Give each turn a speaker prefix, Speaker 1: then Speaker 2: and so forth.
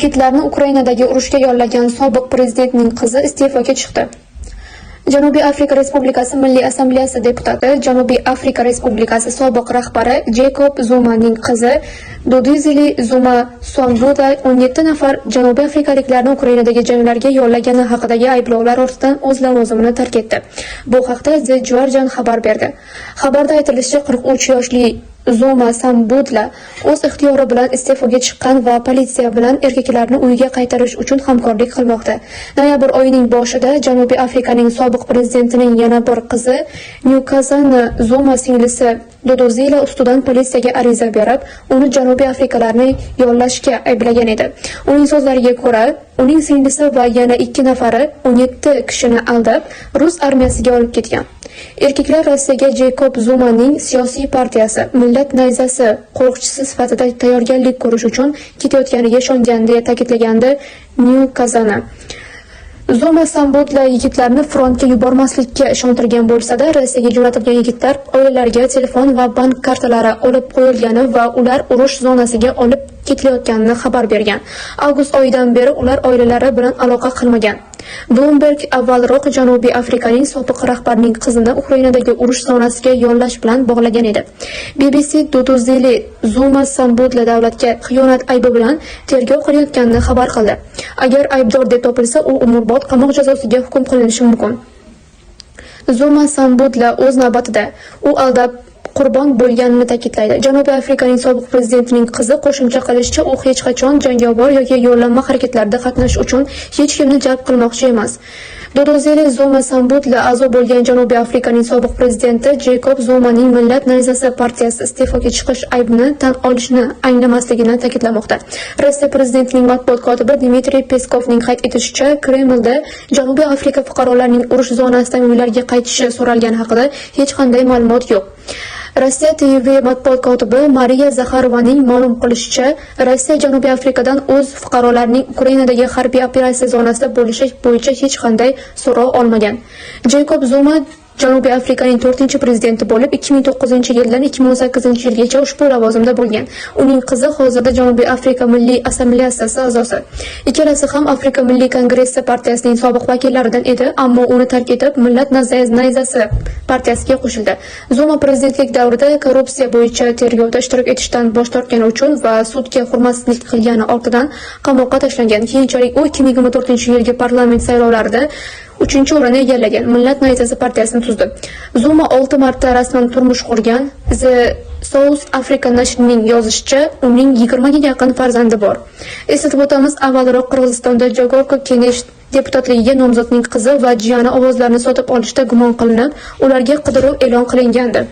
Speaker 1: Yigitlarni Ukrainadagi urushga yollagan sobiq prezidentning qizi iste'foga chiqdi. Janubiy Afrika Respublikasi Milliy Assambleyasi deputati, Janubiy Afrika Respublikasi sobiq rahbari Jacob Zumaning qizi Duduzile Zuma Sonbuda 17 nafar janubiy afrikaliklarni Ukrainadagi janglarga yollagani haqidagi ayblovlar ortidan o'z lavozimini tark etdi. Bu haqda The Guardian xabar berdi. Xabarda aytilishicha, 43 yoshli Zuma Sambudla o'z ixtiyori bilan iste'foga chiqqan va politsiya bilan erkaklarni uyiga qaytarish uchun hamkorlik qilmoqda. Noyabr oyining boshida Janubiy Afrikaning sobiq prezidentining yana bir qizi Nkosazana Zuma singlisi Duduzile ustidan politsiyaga ariza berib, uni janubiy afrikalarni yollashga ayblagan edi. Uning so'zlariga ko'ra, uning singlisi va yana 2 nafari 17 kishini aldab, rus armiyasiga olib ketgan. Erkaklar Rossiyaga Jacob Zumaning siyosiy partiyasi Millat nayzasi qo'riqchisi sifatida tayyorgarlik ko'rish uchun ketayotganiga ishongan deya ta'kidlagandi Nkosazana. Zuma Sambudla yigitlarni frontga yubormaslikka ishontirgan bo'lsa-da, Rossiyaga jo'natilgan yigitlar oilalariga telefon va bank kartalari olib qo'yilgani va ular urush zonasiga olib ketilayotganini xabar bergan. Avgust oyidan beri ular oilalari bilan aloqa qilmagan. Bloomberg avvalroq Janubiy Afrikaning sobiq rahbarining qizini Ukrainadagi urush zonasiga yollash bilan bog'lagan edi. BBC Duduzile Zuma Sambudla davlatga xiyonat aybi bilan tergov qilayotganini xabar qildi. Agar aybdor deb topilsa, u umrbod qamoq jazosiga hukm qilinishi mumkin. Zuma Sambudla o'z navbatida u aldab qurbon bo'lganini ta'kidlaydi. Janubiy Afrikaning sobiq prezidentining qizi qo'shimcha qilishicha, u hech qachon jangovar yoki yo'llanma harakatlarda qatnashish uchun hech kimni jalb qilmoqchi emas. Duduzile Zuma Sambudla a'zo bo'lgan Janubiy Afrikaning sobiq prezidenti Jacob Zumaning Millat nayzasi partiyasi iste'foga chiqish aybini tan olishni anglamasligini ta'kidlamoqda. Rossiya prezidentining matbuot kotibi Dmitriy Peskovning qayd etishicha, Kremlda Janubiy Afrika fuqarolarining urush zonasidan uylariga qaytishi so'ralgani haqida hech qanday ma'lumot yo'q. Rossiya TV matbuot kotibi Mariya Zaxarovaning ma'lum qilishicha, Rossiya Janubiy Afrikadan o'z fuqarolarining Ukrainadagi harbiy operatsiya zonasida bo'lishi bo'yicha hech qanday so'rov olmagan. Jacob Zuma Janubiy Afrikaning 4-prezidenti bo'lib, 2009-yildan 2018-yilgacha ushbu lavozimda bo'lgan. Uning qizi hozirda Janubiy Afrika Milliy Assambleyasi a'zosi. Ikkalasi ham Afrika Milliy Kongressi partiyasining sobiq vakillaridan edi, ammo uni tark etib, Millat nayzasi partiyasiga qo'shildi. Zuma prezidentlik davrida korrupsiya bo'yicha tergovda ishtirok etishdan bosh tortgani uchun va sudga hurmatsizlik qilgani ortidan qamoqqa tashlangan. Keyinchalik u 2024-yilgi parlament saylovlarida 3-o'rinni egallagan. Millat nayzasi partiyasini tuzdi. Zuma 6 marta rasman turmush qurgan. The South African nashrining yozishicha, uning 20 ga yaqin farzandi bor. Eslatib o'tamiz, avvalroq Qirg'izistonda Jogorko Kenesh deputatligiga nomzodning qizi va jiyani ovozlarni sotib olishda gumon qilinib, ularga qidiruv e'lon qilingandi.